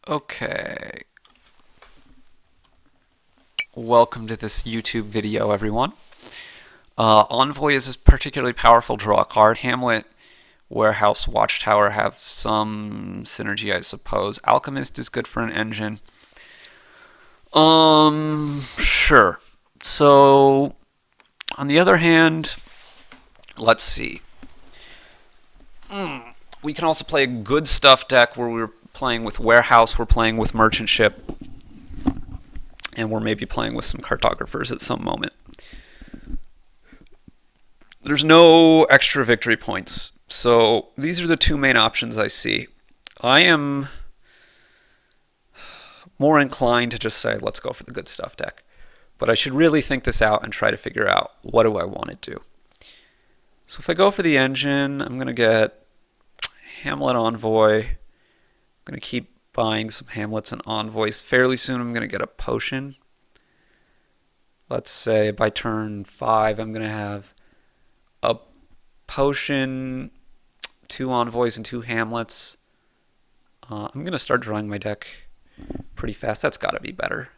Okay, welcome to this YouTube video, everyone. Envoy is a particularly powerful draw card. Hamlet, Warehouse, Watchtower have some synergy, I suppose. Alchemist is good for an engine. Sure. So, on the other hand, let's see. We can also play a good stuff deck where we're playing with Warehouse, we're playing with Merchant Ship, and we're maybe playing with some cartographers at some moment. There's no extra victory points, so these are the two main options I see. I am more inclined to just say, let's go for the good stuff deck. But I should really think this out and try to figure out, what do I want to do? So if I go for the engine, I'm going to get Hamlet Envoy. I'm going to keep buying some Hamlets and Envoys. Fairly soon I'm going to get a potion. Let's say by turn 5 I'm going to have a potion, 2 Envoys, and 2 Hamlets. I'm going to start drawing my deck pretty fast. That's got to be better.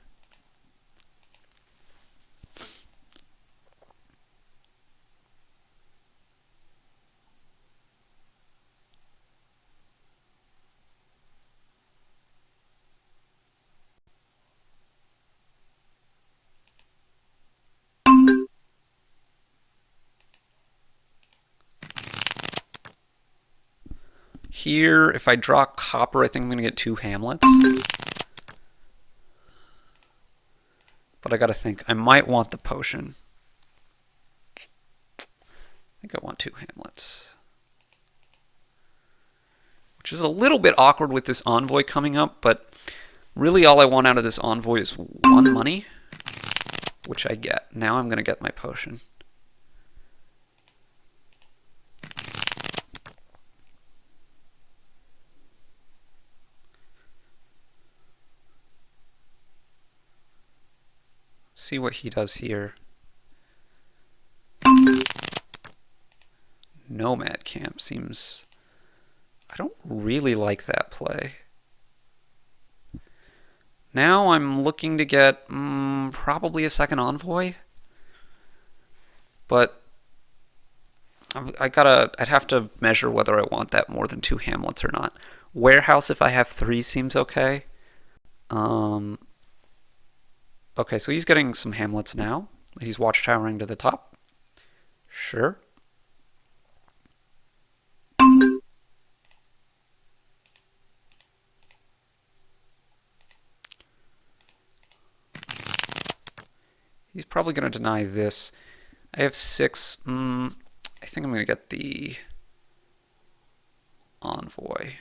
Here, if I draw copper, I think I'm going to get 2 Hamlets. But I got to think. I might want the potion. I think I want 2 Hamlets. Which is a little bit awkward with this Envoy coming up, but really all I want out of this Envoy is 1 money, which I get. Now I'm going to get my potion. See what he does here. Nomad Camp seems... I don't really like that play. Now I'm looking to get probably a second Envoy. But I'd have to measure whether I want that more than 2 Hamlets or not. Warehouse, if I have 3, seems okay. Okay, so he's getting some Hamlets now. He's watchtowering to the top. Sure. He's probably going to deny this. I have 6. I think I'm going to get the Envoy.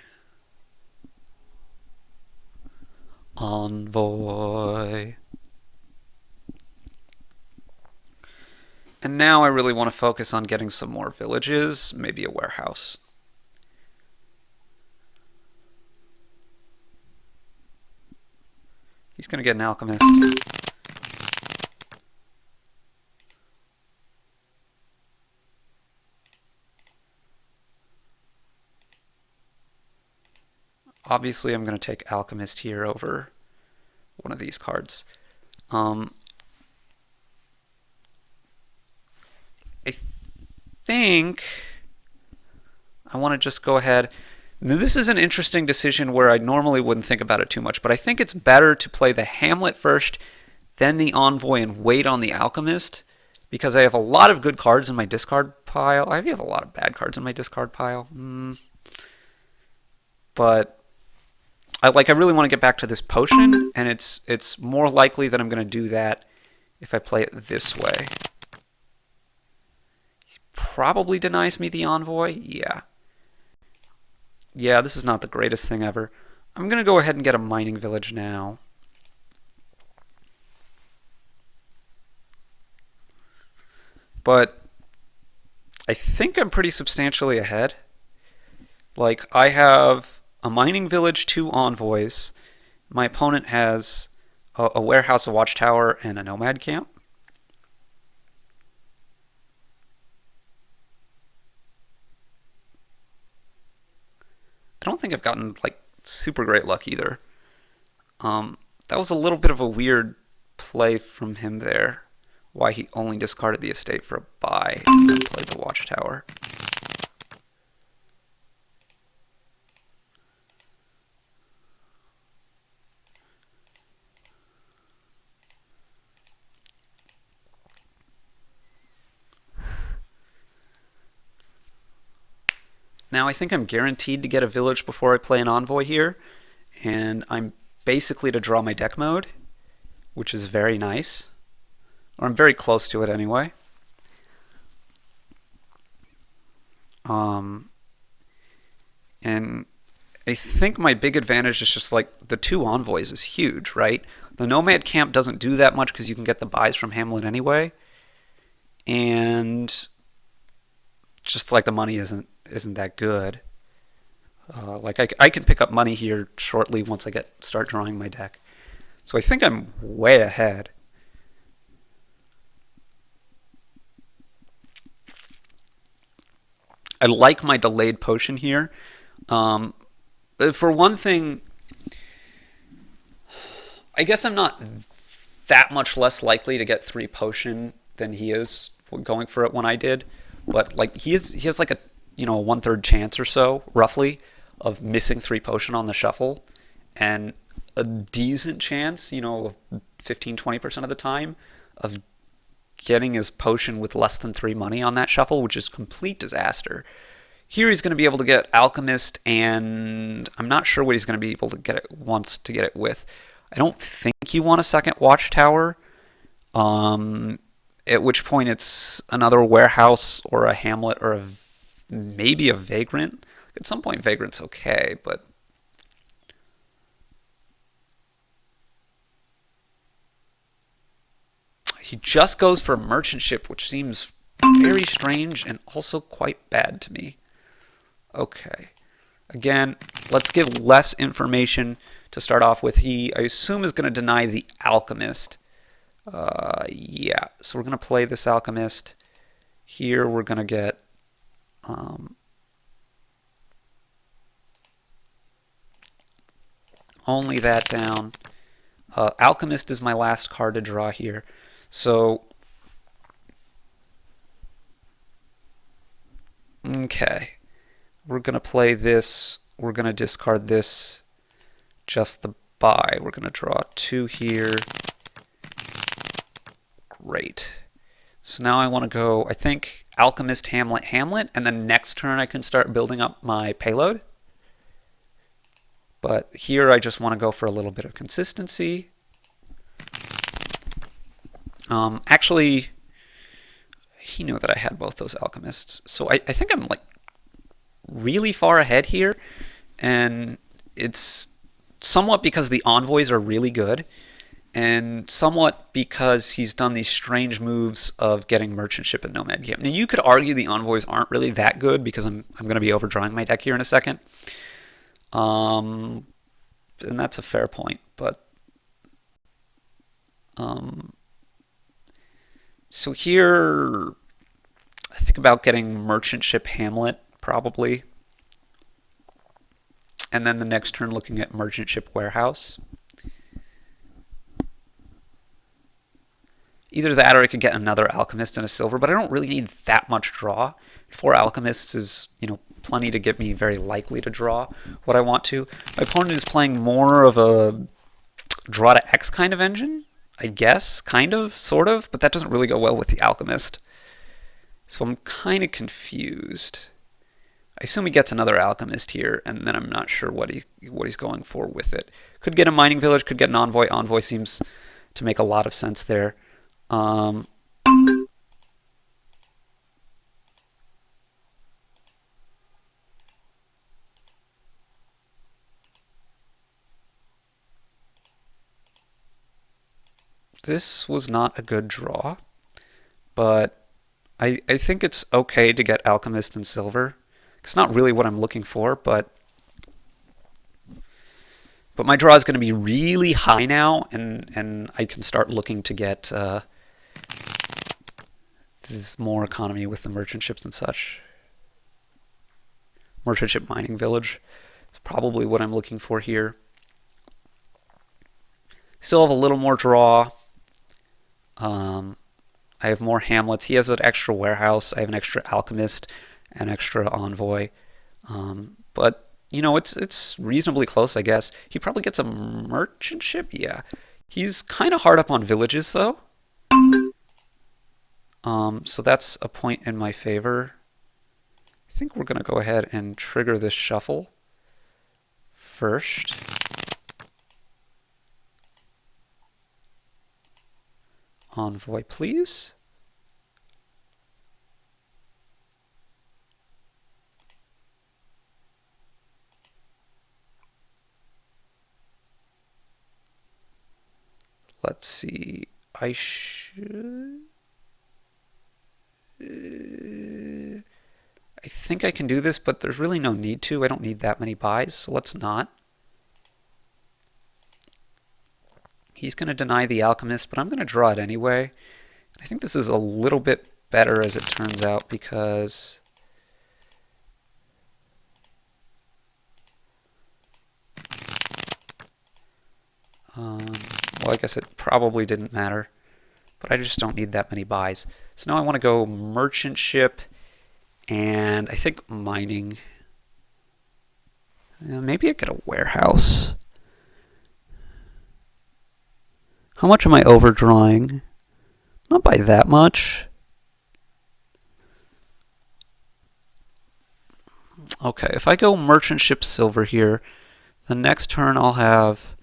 Envoy. And now I really want to focus on getting some more villages, maybe a warehouse. He's going to get an alchemist. Obviously, I'm going to take alchemist here over one of these cards. I think I want to just go ahead. Now, this is an interesting decision where I normally wouldn't think about it too much, but I think it's better to play the Hamlet first, then the Envoy, and wait on the Alchemist, because I have a lot of good cards in my discard pile. I have a lot of bad cards in my discard pile. But I really want to get back to this potion, and it's more likely that I'm going to do that if I play it this way. He probably denies me the Envoy. Yeah, this is not the greatest thing ever. I'm going to go ahead and get a mining village now. But I think I'm pretty substantially ahead. Like, I have a mining village, 2 envoys. My opponent has a warehouse, a watchtower, and a nomad camp. I don't think I've gotten, like, super great luck either. That was a little bit of a weird play from him there. Why he only discarded the estate for a buy and then played the Watchtower. Now I think I'm guaranteed to get a village before I play an envoy here, and I'm basically to draw my deck mode, which is very nice. Or I'm very close to it anyway. And I think my big advantage is just like the 2 envoys is huge, right? The Nomad Camp doesn't do that much because you can get the buys from Hamlet anyway. And just like the money isn't that good. Like I can pick up money here shortly once I start drawing my deck. So I think I'm way ahead. I like my delayed potion here. For one thing, I guess I'm not that much less likely to get 3 potion than he is going for it when I did. But like he has like a 1/3 chance or so, roughly, of missing 3 potion on the shuffle, and a decent chance, 15-20% of the time, of getting his potion with less than 3 money on that shuffle, which is complete disaster. Here he's going to be able to get Alchemist, and I'm not sure what he's going to be able to wants to get it with. I don't think you want a second Watchtower. At which point it's another Warehouse or a Hamlet or maybe a Vagrant. At some point Vagrant's okay, but he just goes for Merchant Ship, which seems very strange and also quite bad to me. Okay. Again, let's give less information to start off with. He, I assume, is going to deny the Alchemist. Yeah, so we're going to play this Alchemist. Here we're going to get only that down. Alchemist is my last card to draw here. So, okay. We're going to play this. We're going to discard this. Just the buy. We're going to draw 2 here. Great. So now I want to go, I think, Alchemist, Hamlet, Hamlet, and then next turn I can start building up my payload. But here I just want to go for a little bit of consistency. Actually, he knew that I had both those Alchemists. So I think I'm like really far ahead here, and it's somewhat because the envoys are really good, and somewhat because he's done these strange moves of getting Merchant Ship and Nomad Camp. Now you could argue the envoys aren't really that good because I'm going to be overdrawing my deck here in a second, and that's a fair point. But so here I think about getting Merchant Ship Hamlet probably, and then the next turn looking at Merchant Ship Warehouse. Either that or I could get another Alchemist and a silver, but I don't really need that much draw. 4 Alchemists is, plenty to get me very likely to draw what I want to. My opponent is playing more of a draw to X kind of engine, I guess, kind of, sort of, but that doesn't really go well with the Alchemist. So I'm kind of confused. I assume he gets another Alchemist here, and then I'm not sure what he's going for with it. Could get a Mining Village, could get an Envoy. Envoy seems to make a lot of sense there. This was not a good draw, but I think it's okay to get Alchemist and Silver. It's not really what I'm looking for, but my draw is going to be really high now, and I can start looking to get this more economy with the merchant ships and such. Merchant ship mining village is probably what I'm looking for here. Still have a little more draw. I have more hamlets. He has an extra warehouse. I have an extra alchemist, an extra envoy. But you know, it's reasonably close, I guess. He probably gets a merchant ship. Yeah, he's kind of hard up on villages though. So that's a point in my favor. I think we're gonna go ahead and trigger this shuffle first. Envoy, please. Let's see. I should. I think I can do this, but there's really no need to. I don't need that many buys, so let's not. He's going to deny the alchemist, but I'm going to draw it anyway. I think this is a little bit better as it turns out because well, I guess it probably didn't matter, but I just don't need that many buys. So now I want to go merchant ship and I think mining. Maybe I get a warehouse. How much am I overdrawing? Not by that much. Okay, if I go merchant ship silver here, the next turn I'll have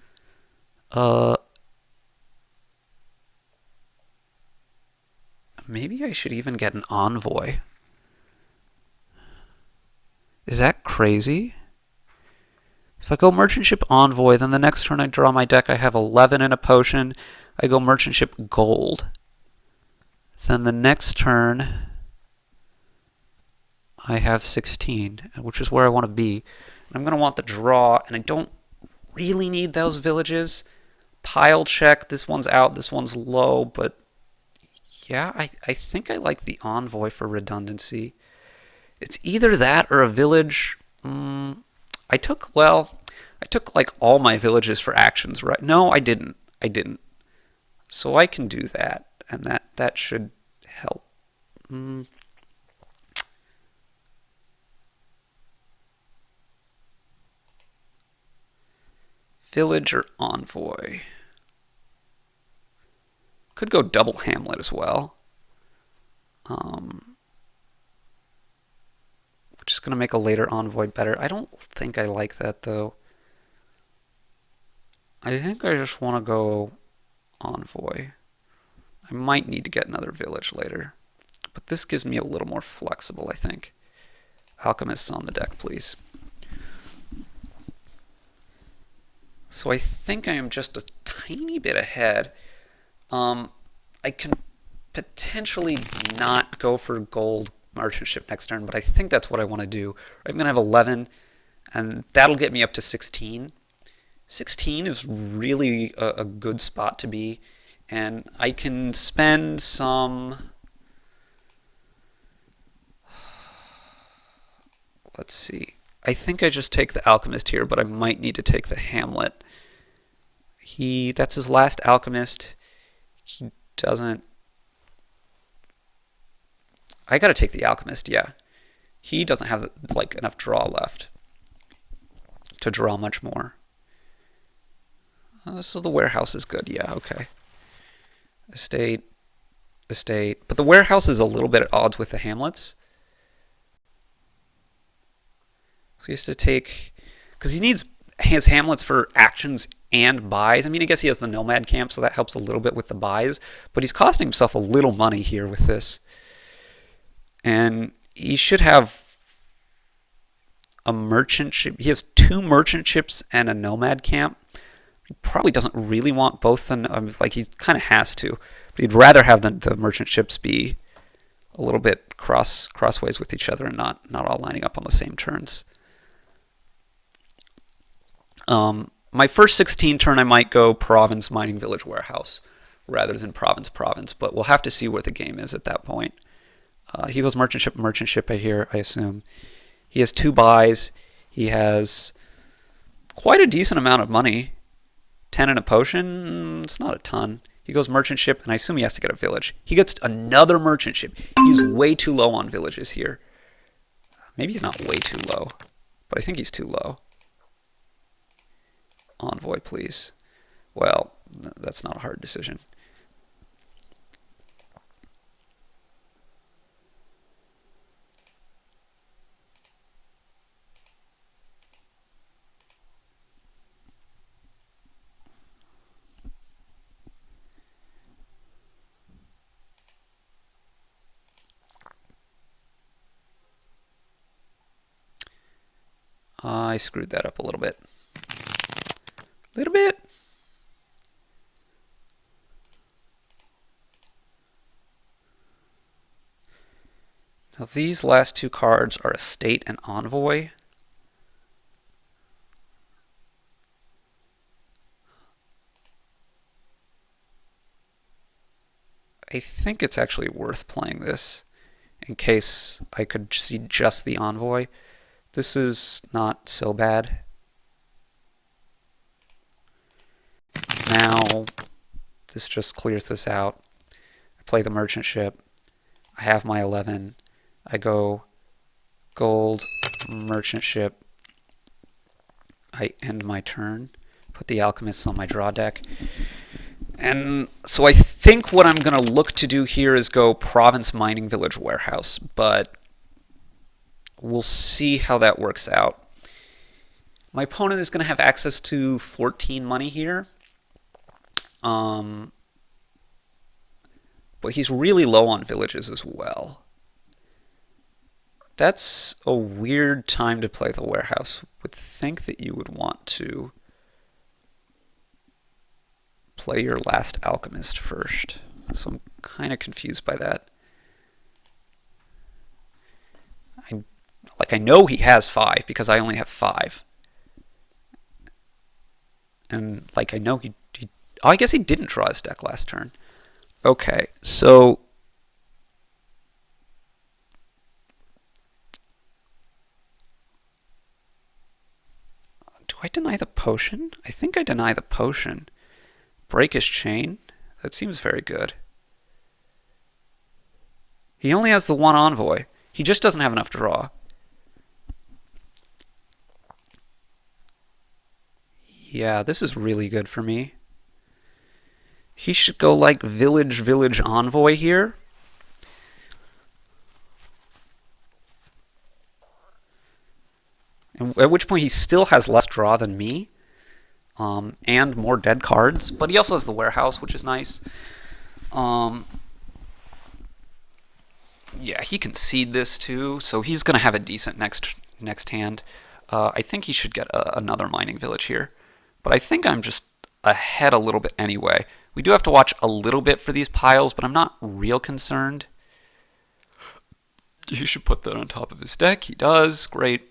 maybe I should even get an envoy. Is that crazy? If I go merchant ship envoy, then the next turn I draw my deck, I have 11 in a potion. I go merchant ship gold. Then the next turn I have 16, which is where I want to be. I'm going to want the draw, and I don't really need those villages. Pile check, this one's out, this one's low, but yeah, I think I like the envoy for redundancy. It's either that or a village. I took like all my villages for actions, right? No, I didn't. So I can do that, and that should help. Village or envoy. Could go double hamlet as well. Which is going to make a later envoy better. I don't think I like that though. I think I just want to go envoy. I might need to get another village later. But this gives me a little more flexible, I think. Alchemists on the deck, please. So I think I am just a tiny bit ahead. I can potentially not go for gold merchant ship next turn, but I think that's what I want to do. I'm going to have 11, and that'll get me up to 16. 16 is really a good spot to be, and I can spend some... Let's see. I think I just take the alchemist here, but I might need to take the hamlet. That's his last alchemist. He doesn't... I gotta take the alchemist, yeah. He doesn't have like enough draw left to draw much more. So the warehouse is good, yeah, okay. Estate. But the warehouse is a little bit at odds with the hamlets. So he has to take, because he needs his hamlets for actions and buys. I mean, I guess he has the nomad camp, so that helps a little bit with the buys. But he's costing himself a little money here with this. And he should have a merchant ship. He has 2 merchant ships and a nomad camp. He probably doesn't really want both. Like he kind of has to. But he'd rather have the merchant ships be a little bit crossways with each other and not all lining up on the same turns. My first 16 turn, I might go province, mining, village, warehouse, rather than province, but we'll have to see where the game is at that point. He goes merchant ship, I assume. He has 2 buys. He has quite a decent amount of money. 10 and a potion, it's not a ton. He goes merchant ship, and I assume he has to get a village. He gets another merchant ship. He's way too low on villages here. Maybe he's not way too low, but I think he's too low. Envoy, please. Well, that's not a hard decision. I screwed that up a little bit. Little bit. Now these last two cards are Estate and Envoy. I think it's actually worth playing this in case I could see just the Envoy. This is not so bad. Now, this just clears this out. I play the merchant ship. I have my 11. I go gold, merchant ship. I end my turn. Put the alchemists on my draw deck. And so I think what I'm going to look to do here is go province mining village warehouse, but we'll see how that works out. My opponent is going to have access to 14 money here. But he's really low on villages as well. That's a weird time to play the warehouse. Would think that you would want to play your last alchemist first. So I'm kind of confused by that. I know he has 5 because I only have 5. And I know he oh, I guess he didn't draw his deck last turn. Okay, so do I deny the potion? I think I deny the potion. Break his chain? That seems very good. He only has the one envoy. He just doesn't have enough draw. Yeah, this is really good for me. He should go village envoy here. And at which point he still has less draw than me. And more dead cards. But he also has the warehouse, which is nice. Yeah, he can seed this too, so he's going to have a decent next hand. I think he should get another mining village here. But I think I'm just ahead a little bit anyway. We do have to watch a little bit for these piles, but I'm not real concerned. He should put that on top of his deck. He does. Great.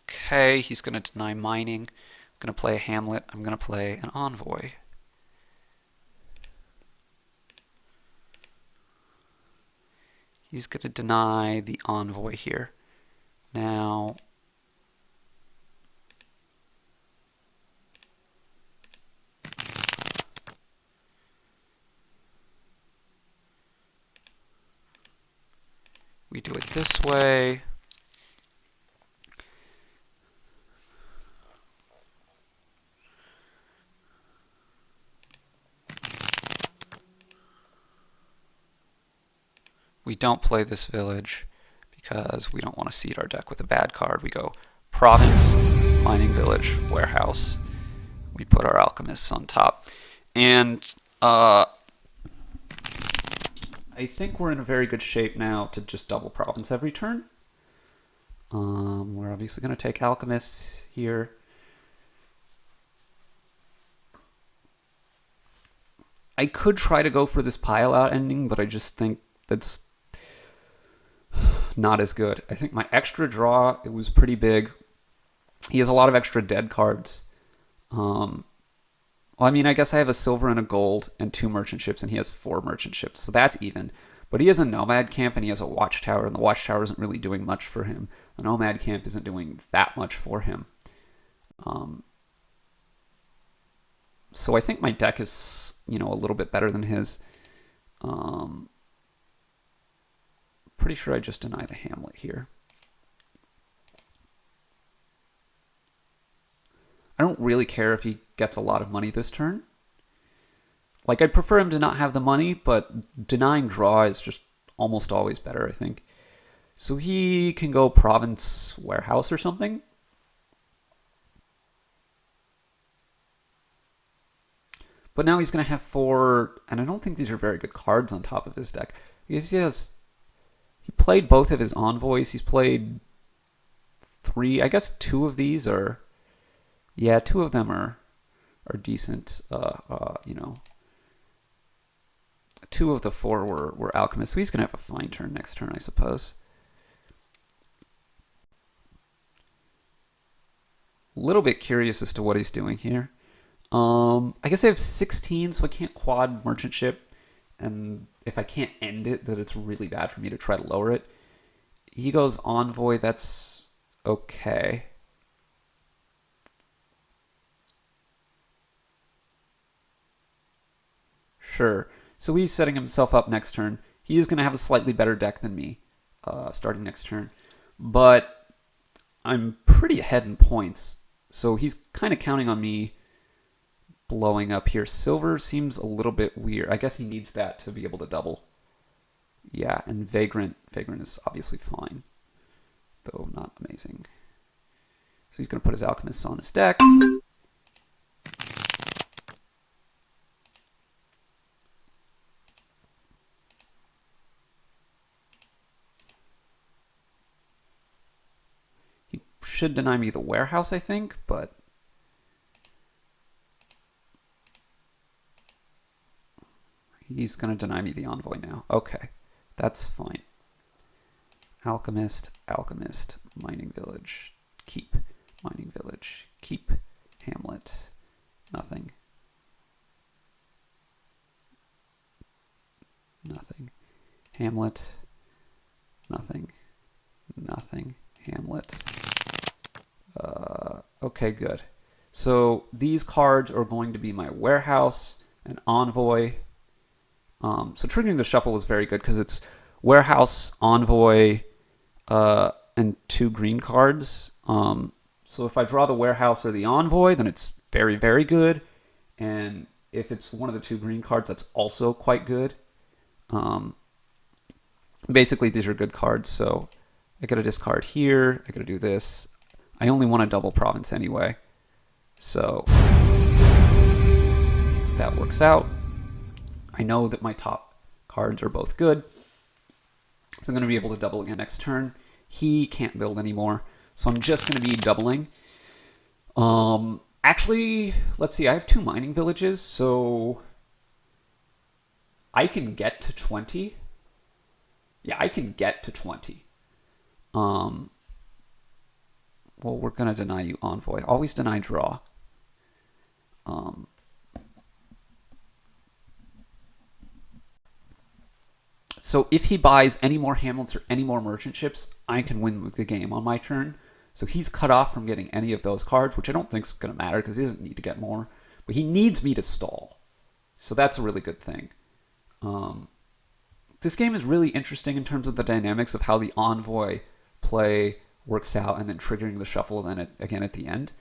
Okay, he's going to deny mining. I'm going to play a Hamlet. I'm going to play an Envoy. He's going to deny the Envoy here. Now, we do it this way. We don't play this village because we don't want to seed our deck with a bad card. We go province, mining village, warehouse. We put our alchemists on top. And I think we're in a very good shape now to just double province every turn. We're obviously going to take alchemists here. I could try to go for this pile out ending, but I just think that's not as good. I think my extra draw, it was pretty big. He has a lot of extra dead cards. Well, I mean, I guess I have a silver and a gold and 2 merchant ships, and he has 4 merchant ships, so that's even. But he has a nomad camp and he has a watchtower, and the watchtower isn't really doing much for him. The nomad camp isn't doing that much for him. Um, so I think my deck is, a little bit better than his. Um, pretty sure I just deny the Hamlet here. I don't really care if he gets a lot of money this turn. Like, I'd prefer him to not have the money, but denying draw is just almost always better, I think. So he can go Province Warehouse or something. But now he's going to have 4, and I don't think these are very good cards on top of his deck. Because he played both of his envoys. He's played 3, I guess 2 of these are, yeah, 2 of them are decent, 2 of the 4 were alchemists, so he's going to have a fine turn next turn, I suppose. A little bit curious as to what he's doing here. I guess I have 16, so I can't quad merchant ship, and if I can't end it, then it's really bad for me to try to lower it. He goes envoy, that's okay. Sure. So he's setting himself up next turn. He is going to have a slightly better deck than me starting next turn. But I'm pretty ahead in points. So he's kind of counting on me blowing up here. Silver seems a little bit weird. I guess he needs that to be able to double. Yeah, and Vagrant is obviously fine, though not amazing. So he's going to put his Alchemists on his deck. He should deny me the Warehouse, I think, but he's going to deny me the Envoy now. Okay, that's fine. Alchemist, Mining Village, keep. Mining Village, keep. Hamlet, nothing. Nothing. Hamlet, nothing. Nothing. Hamlet. Okay, good. So these cards are going to be my Warehouse and Envoy. So triggering the shuffle was very good because it's Warehouse, Envoy, and 2 green cards. So if I draw the Warehouse or the Envoy, then it's very, very good. And if it's one of the 2 green cards, that's also quite good. Basically, these are good cards, so I got to discard here. I got to do this. I only want a double province anyway, so that works out. I know that my top cards are both good, so I'm going to be able to double again next turn. He can't build anymore, so I'm just going to be doubling. Actually, let's see. I have 2 mining villages, so I can get to 20. Yeah, I can get to 20. Well, we're going to deny you Envoy. Always deny draw. So if he buys any more Hamlets or any more merchant ships, I can win the game on my turn. So he's cut off from getting any of those cards, which I don't think is going to matter because he doesn't need to get more. But he needs me to stall. So that's a really good thing. This game is really interesting in terms of the dynamics of how the Envoy play works out and then triggering the shuffle then again at the end.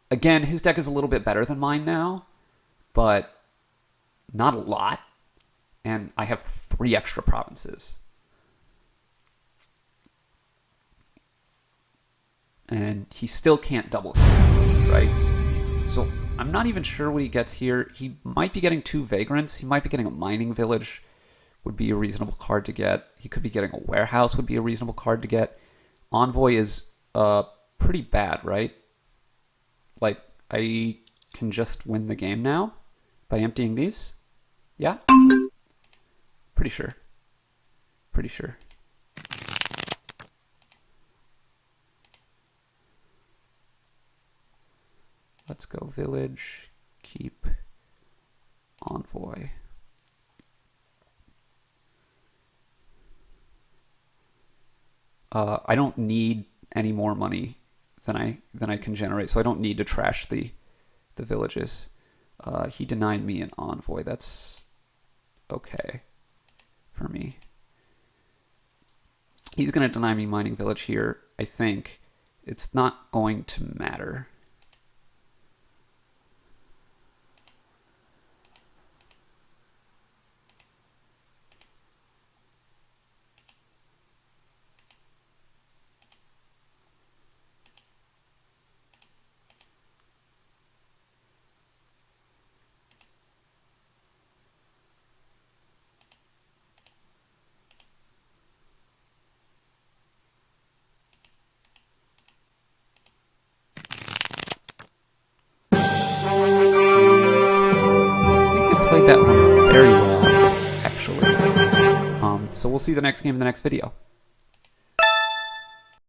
Again, his deck is a little bit better than mine now, but not a lot. And I have 3 extra provinces. And he still can't double here, right? So I'm not even sure what he gets here. He might be getting 2 Vagrants. He might be getting a Mining Village, would be a reasonable card to get. He could be getting a Warehouse, would be a reasonable card to get. Envoy is pretty bad, right? Like, I can just win the game now by emptying these? Yeah? Pretty sure. Pretty sure. Let's go village, keep envoy. I don't need any more money than I can generate, so I don't need to trash the villages. He denied me an envoy. That's okay for me. He's going to deny me mining village here, I think. It's not going to matter. Played that one very well, actually. So we'll see the next game in the next video.